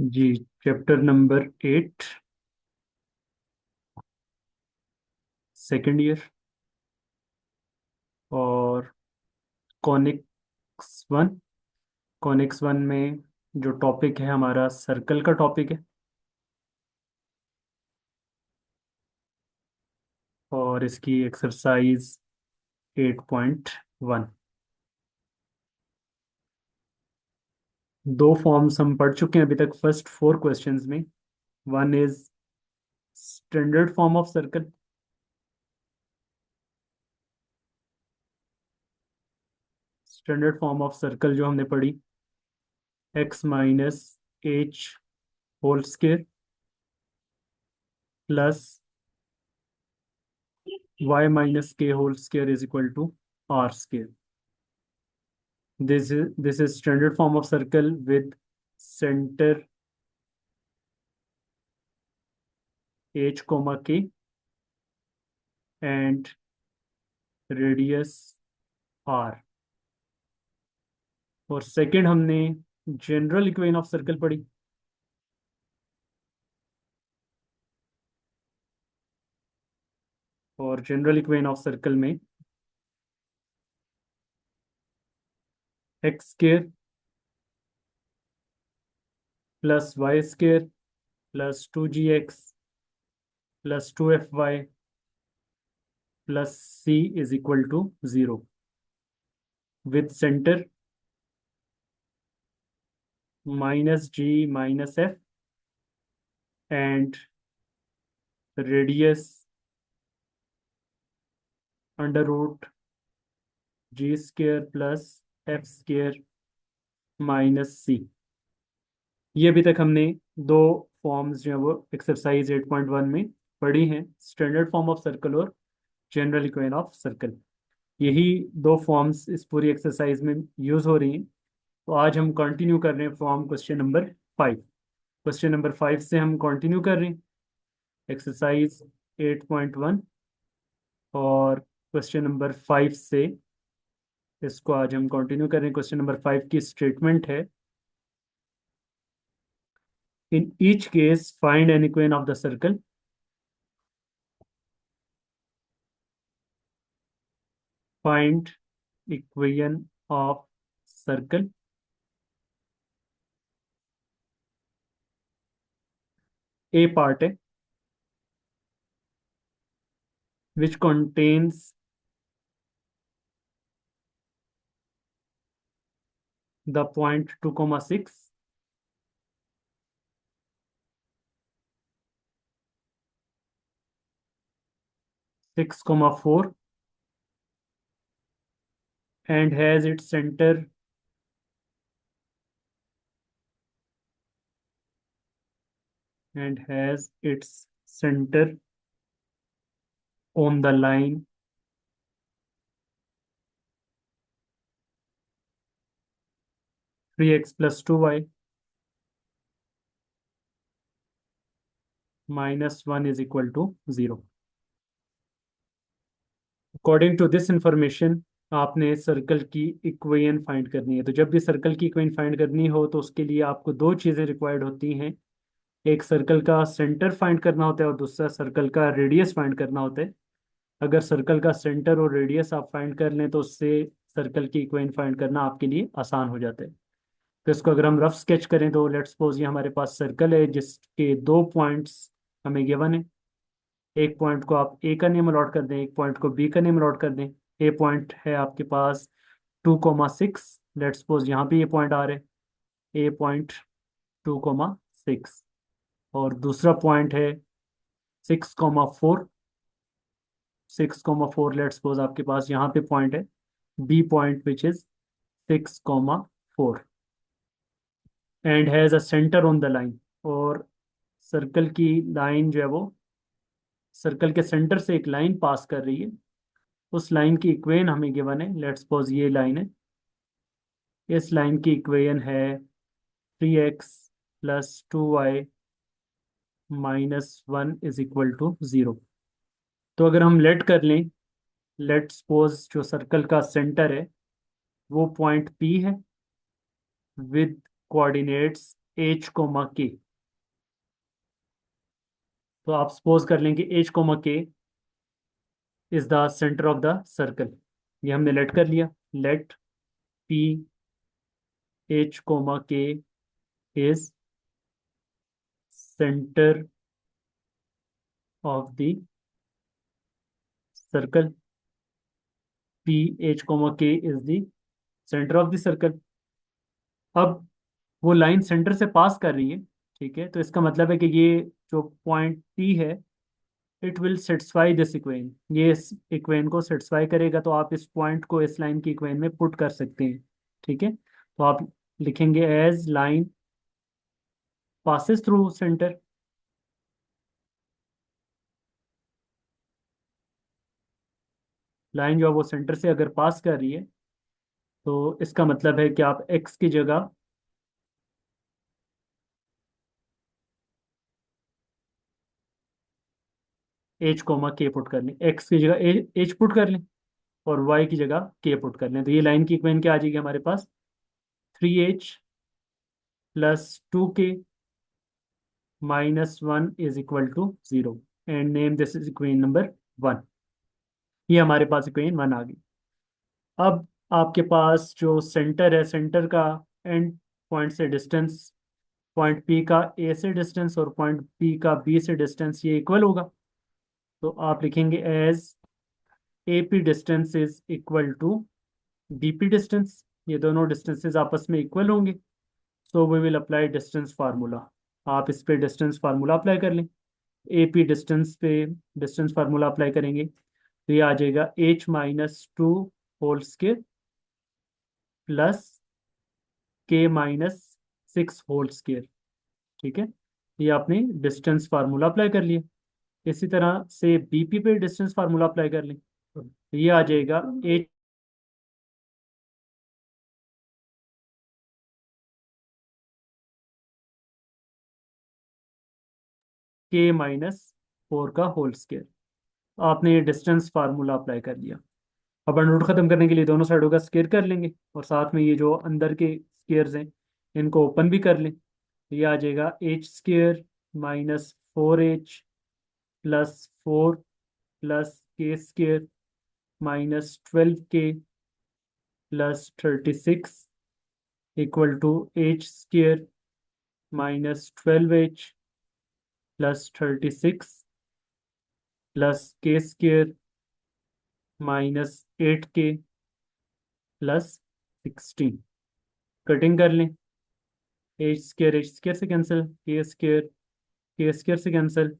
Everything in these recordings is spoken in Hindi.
जी। Chapter number 8, second year. और कॉनिक्स वन। कॉनिक्स वन में जो टॉपिक है हमारा सर्कल का टॉपिक है। और इसकी एक्सरसाइज 8.1। दो फॉर्म्स हम पढ़ चुके हैं अभी तक फर्स्ट 4 क्वेश्चंस में। One is standard form of circle. Standard form of circle जो हमने पढ़ी, x minus h whole square plus y minus k whole square is equal to are square. This is standard form of circle with center h comma k and radius r। और सेकंड हमने जनरल इक्वेशन ऑफ सर्कल पढ़ी। और जनरल इक्वेशन ऑफ सर्कल में x square plus y square plus 2gx plus 2fy plus c is equal to 0 with centre minus g minus f and radius under root g square plus f square minus c. ये अभी तक हमने दो फॉर्म्स जो है वो एक्सरसाइज 8.1 में पढ़ी हैं, स्टैंडर्ड फॉर्म ऑफ सर्कल और जनरल इक्वेशन ऑफ सर्कल। यही दो फॉर्म्स इस पूरी एक्सरसाइज में यूज हो रही हैं। तो आज हम कंटिन्यू कर रहे हैं form question number 5। Question number 5 से हम कंटिन्यू कर रहे हैं एक्सरसाइज 8.1। और क्वेश्चन नंबर 5 से इसको आज हम कंटिन्यू कर रहे हैं। क्वेश्चन नंबर 5 की स्टेटमेंट है, in each case find an equation of the circle। find equation of circle। a part है which contains the point 2,6, 6,4 and has its center on the line 3x plus 2y minus 1 is equal to 0। According to this information आपने सर्कल की इक्वेशन फाइंड करनी है। तो जब भी सर्कल की इक्वेशन फाइंड करनी हो तो उसके लिए आपको दो चीज़ें रिक्वायर्ड होती हैं। एक सर्कल का सेंटर फाइंड करना होता है और दूसरा सर्कल का रेडियस फाइंड करना होता है। अगर सर्कल का सेंटर और रेडियस आप फाइंड कर लें तो उससे सर्कल की इक्वेशन फाइंड करना आपके लिए आसान हो जाता है। तो इसको अगर हम रफ स्केच करें तो लेट्स सपोज ये हमारे पास सर्कल है जिसके दो पॉइंट्स हमें गिवन है। एक पॉइंट को आप ए का नेम अलॉट कर दें, एक पॉइंट को बी का नेम अलॉट कर दें। ए पॉइंट है आपके पास 2,6। लेट्स सपोज यहाँ पे ये पॉइंट आ रहे हैं, ए पॉइंट 2,6। और दूसरा पॉइंट है 6,4। 6,4 लेट्स सपोज आपके पास यहाँ पे पॉइंट है, B point which is 6,4 and has a centre on the line. और सर्कल की लाइन जो है वो सर्कल के सेंटर से एक लाइन पास कर रही है। उस लाइन की इक्वेशन हमें गिवन है, लेट्स सपोज ये लाइन है। इस लाइन की इक्वेशन है 3x plus 2y minus 1 is equal to 0। तो अगर हम लेट कर लें, लेट सपोज जो सर्कल का सेंटर है वो पॉइंट P है with coordinates H comma K. तो आप सपोज कर लें कि H comma K is the centre of the circle. ये हमने लेट कर लिया। Let P H comma K is centre of the circle. P H comma K is the centre of the circle. अब वो लाइन सेंटर से पास कर रही है, ठीक है, तो इसका मतलब है कि ये जो पॉइंट पी है, it will satisfy this equation. ये इस इक्वेशन को सेटिस्फाई करेगा, तो आप इस पॉइंट को इस लाइन की इक्वेशन में पुट कर सकते हैं। ठीक है, तो आप लिखेंगे as line passes through centre. Line जो है वो सेंटर से अगर पास कर रही है, तो इसका मतलब है कि आप एक्स की जगह एच कोमा के पुट कर लें, एक्स की जगह एच पुट कर लें और वाई की जगह के पुट कर लें। तो ये लाइन की इक्वेशन क्या आ जाएगी हमारे पास? 3h + 2k -1 is equal to 0 and name this is equation number 1। ये हमारे पास इक्वेशन 1 आ गई। अब आपके पास जो सेंटर है, सेंटर का एंड पॉइंट से डिस्टेंस, पॉइंट पी का ए से डिस्टेंस और पॉइंट पी का बी से डिस्टेंस, ये इक्वल होगा। तो आप लिखेंगे as A P distance is equal to B P distance. ये दोनों डिस्टेंसेस आपस में इक्वल होंगे, so we will apply distance formula. आप इस पे डिस्टेंस फार्मूला अप्लाई कर लें। ए पी डिस्टेंस पे डिस्टेंस फार्मूला अप्लाई करेंगे तो ये आ जाएगा h-2 whole square plus k-6 whole square. ठीक है, ये आपने डिस्टेंस फार्मूला अप्लाई कर लिया। इसी तरह से बीपी पे डिस्टेंस फार्मूला अप्लाई कर लें तो ये आ जाएगा एच k-4 का होल स्क्वायर। आपने ये डिस्टेंस फार्मूला अप्लाई कर लिया। अब अंडर खत्म करने के लिए दोनों साइडों का स्क्वायर कर लेंगे और साथ में ये जो अंदर के स्क्वायर्स हैं इनको ओपन भी कर लें। तो ये आ जाएगा h² -4h +4 k² -12k +36 equal to h² -12h +36 k² -8k +16। Cutting कर लें। h² से कैंसिल, k² से कैंसिल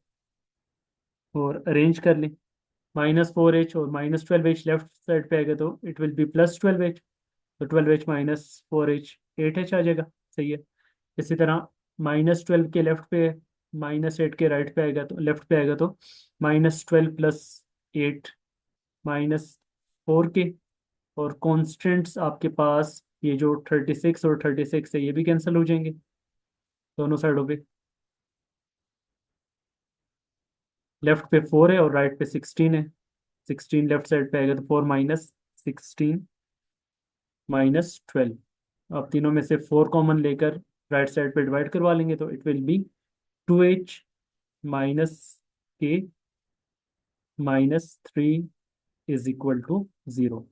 और अरेंज कर लें। -4h और -12h लेफ्ट साइड पे आएगा तो इट विल बी +12h। तो 12h -4h 8h आ जाएगा। सही है। इसी तरह -12 के लेफ्ट पे, -8 के राइट पे आएगा तो लेफ्ट पे आएगा तो -12 + 8 -4k। और कॉन्स्टेंट्स आपके पास ये जो 36 और 36 है ये भी कैंसिल हो जाएंगे दोनों साइडों पे। लेफ्ट पे 4 है और राइट पे 16 है। 16 लेफ्ट साइड पे आएगा तो 4 -16 -12। अब तीनों में से 4 कॉमन लेकर राइट साइड पे डिवाइड करवा लेंगे तो it will be 2h -k -3 is equal to 0।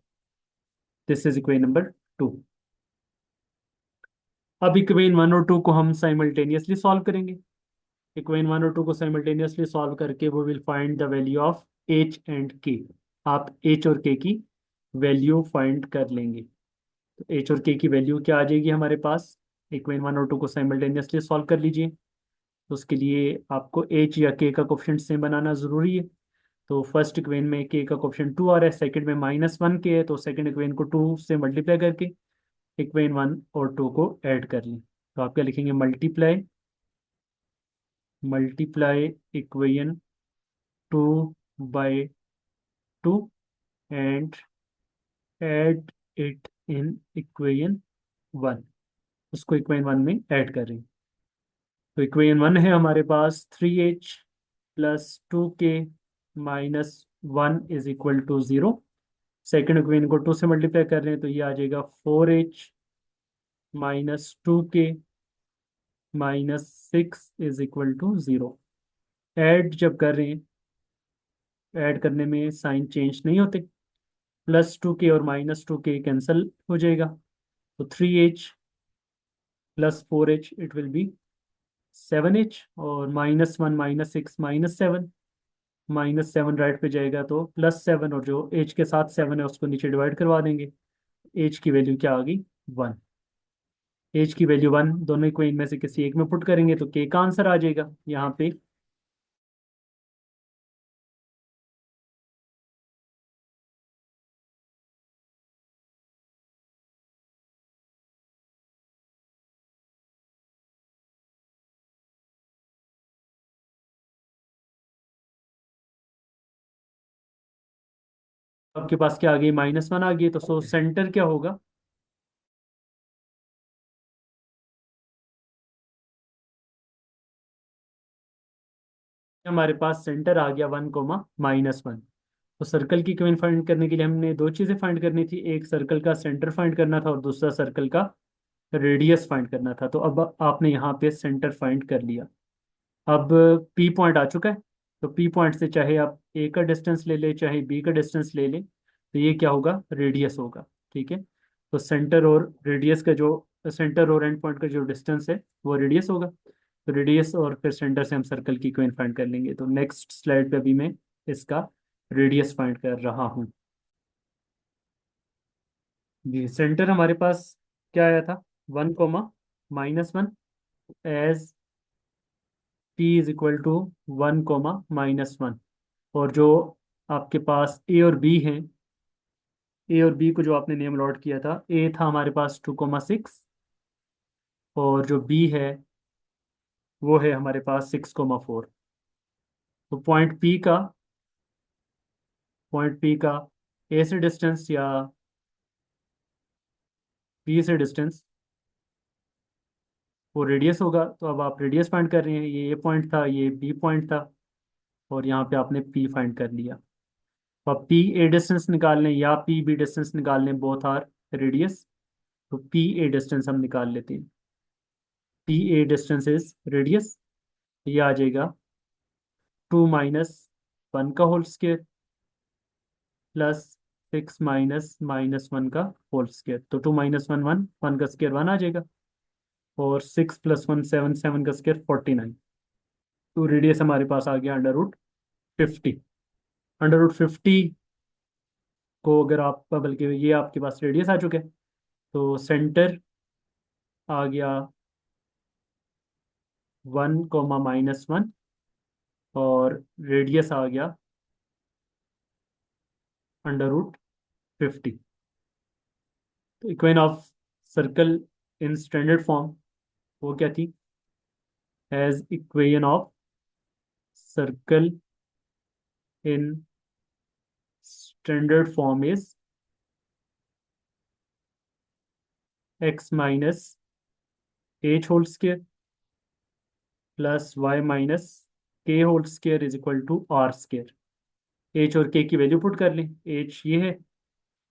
This is equation number 2। अब इक्वेशन 1 और 2 को हम साइमल्टेनियसली सॉल्व करेंगे। इक्वेशन 1 और 2 को साइमल्टेनियसली सॉल्व करके वो will find the value of h and k। आप h और k की वैल्यू फाइंड कर लेंगे। तो h और k की वैल्यू क्या आ जाएगी हमारे पास? इक्वेशन 1 और 2 को साइमल्टेनियसली सॉल्व कर लीजिए। तो उसके लिए आपको h या k का कोफिशिएंट सेम बनाना ज़रूरी है। तो फर्स्ट इक्वेशन में k का कोफिशिएंट 2 आ रहा है, सेकंड में -1k है, तो सेकंड इक्वेशन को 2 से मल्टीप्लाई करके इक्वेशन 1 और 2 को ऐड कर लें। तो आप क्या लिखेंगे? Multiply equation 2/2 and add it in equation 1। उसको इक्वेशन 1 में ऐड करें। तो इक्वेशन 1 है हमारे पास 3h +2k -1 is equal to 0। Second equation को 2 से मल्टीप्लाई कर रहे हैं तो ये आ जाएगा 4h -2k -6 is equal to 0। Add जब कर रहे हैं, ऐड करने में साइन चेंज नहीं होते। +2k और -2k कैंसिल हो जाएगा, तो 3h plus 4h it will B 7h। और -1 -6 -7, -7 राइट पे जाएगा तो +7, और जो h के साथ 7 है उसको नीचे डिवाइड करवा देंगे। h की वैल्यू क्या आ गई? 1। h की वैल्यू 1 दोनों को इनमें से किसी एक में पुट करेंगे तो k का आंसर आ जाएगा यहाँ पे। आपके पास क्या आ गई? -1 आ गई, तो सो सेंटर क्या होगा? हमारे पास सेंटर आ गया 1, -1। तो सर्कल की इक्विवेलेंट फाइंड करने के लिए हमने दो चीजें फाइंड करनी थी, एक सर्कल का सेंटर फाइंड करना था और दूसरा सर्कल का रेडियस फाइंड करना था। तो अब आपने यहाँ पे सेंटर फाइंड कर लिया। अब पी पॉइंट आ चुका है, तो पी पॉइंट से चाहे आप ए का डिस्टेंस ले ले चाहे बी का डिस्टेंस ले ले, तो ये क्या होगा? रेडियस होगा। ठीक है, तो सेंटर और रेडियस का जो, सेंटर और एंड पॉइंट का जो डिस्टेंस है वो रेडियस होगा। तो रेडियस और फिर सेंटर से हम सर्कल की इक्वेशन फाइंड कर लेंगे। तो नेक्स्ट स्लाइड पे अभी मैं इसका रेडियस फाइंड कर रहा हूँ। जी, सेंटर हमारे पास क्या आया था? 1, -1 as p is equal to 1, -1। और जो आपके पास ए और बी हैं, ए और बी को जो आपने नेम अलॉट किया था, ए था हमारे पास 2, 6, और जो बी है वो है हमारे पास 6, 4। तो पॉइंट पी का ए से डिस्टेंस या बी से डिस्टेंस वो रेडियस होगा। तो अब आप रेडियस फाइंड कर रहे हैं, ये ए पॉइंट था, ये बी पॉइंट था, और यहाँ पे आपने पी फाइंड कर लिया। तो अब पी ए डिस्टेंस निकाल लें या पी बी डिस्टेंस निकाल लें, बोथ आर रेडियस। तो पी ए डिस्टेंस हम निकाल लेते हैं। P A distance is radius, ये आ जाएगा 2, -1 का होल स्क्वायर +6 -1 का होल स्क्वायर। तो 2, -1 1, 1 का स्क्वायर 1 आ जाएगा, और 6 + 1 7, 7 का स्क्वायर 49। तो रेडियस हमारे पास आ गया √50। √50 को अगर आप, बल्कि ये आपके पास रेडियस आ चुके हैं, तो सेंटर आ गया 1, -1, और रेडियस आ गया √50। तो equation of circle in standard form वो क्या थी? As equation of circle in standard form is x - h whole square +y - k whole square is equal to are square. h और k की वैल्यू पुट कर लें। h ये है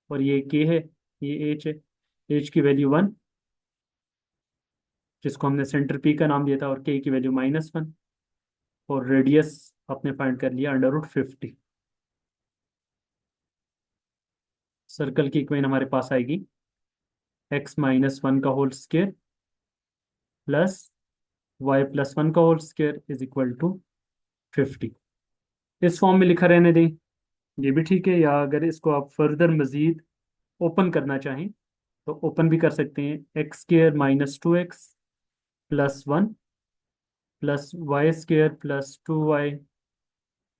और ये k है, ये h है। h की वैल्यू 1, जिसको हमने सेंटर p का नाम दिया था, और k की वैल्यू -1, और रेडियस आपने फाइंड कर लिया √50। सर्कल की इक्वेशन हमारे पास आएगी x - 1 का होल स्क्वायर +y + 1 का whole square is equal to 50। इस फॉर्म में लिखा रहने दें, ये भी ठीक है, या अगर इसको आप फर्दर मजीद ओपन करना चाहें तो ओपन भी कर सकते हैं। x² - 2x +1 +y² +2y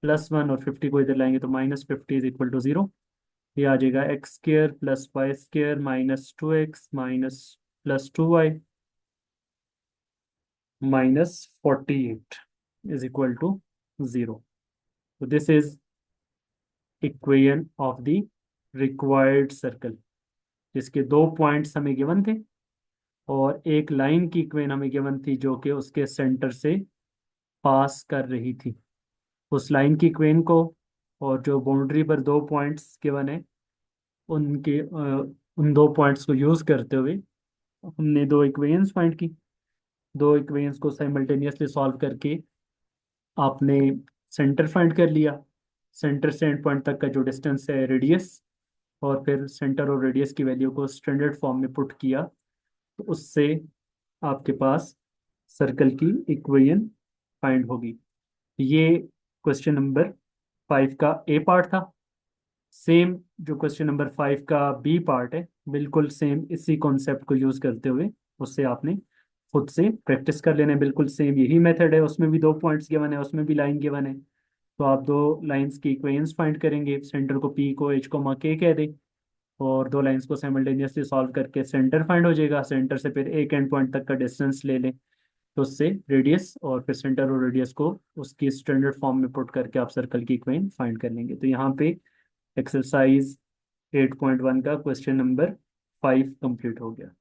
+1, और 50 को इधर लाएंगे तो -50 इज इक्वल टू 0। ये आ जाएगा x² + y² -2x +2y -48 is equal to 0। तो this is equation of the required circle, जिसके दो पॉइंट्स हमें गिवन थे, और एक लाइन की इक्वेशन हमें गिवन थी जो कि उसके सेंटर से पास कर रही थी। उस लाइन की इक्वेशन को, और जो बाउंड्री पर दो पॉइंट्स गिवन है, उन दो पॉइंट्स को यूज करते हुए हमने दो इक्वेशंस फाइंड की। दो इक्वेशंस को साइमल्टेनियसली सॉल्व करके आपने सेंटर फाइंड कर लिया, सेंटर से एंड पॉइंट तक का जो डिस्टेंस है रेडियस, और फिर सेंटर और रेडियस की वैल्यू को स्टैंडर्ड फॉर्म में पुट किया, तो उससे आपके पास सर्कल की इक्वेशन फाइंड होगी। ये क्वेश्चन नंबर 5 का ए पार्ट था। सेम जो क्वेश्चन नंबर 5 का बी पार्ट है, बिल्कुल सेम इसी कॉन्सेप्ट को यूज करते हुए उससे आपने खुद से प्रैक्टिस कर लेना है। बिल्कुल सेम यही मेथड है, उसमें भी दो पॉइंट्स गिवन है, उसमें भी लाइन गिवन है। तो आप दो लाइंस की इक्वेशंस फाइंड करेंगे, सेंटर को पी को एच को के कह दें, और दो लाइंस को साइमल्टेनियसली सॉल्व करके सेंटर फाइंड हो जाएगा। सेंटर से फिर एक एंड पॉइंट तक का डिस्टेंस ले लें, तो उससे रेडियस और फिर सेंटर और रेडियस को उसकी स्टैंडर्ड फॉर्म में पुट करके आप सर्कल की इक्वेशन फाइंड कर लेंगे। तो यहाँ पे एक्सरसाइज 8.1 का क्वेश्चन नंबर 5 कंप्लीट हो गया।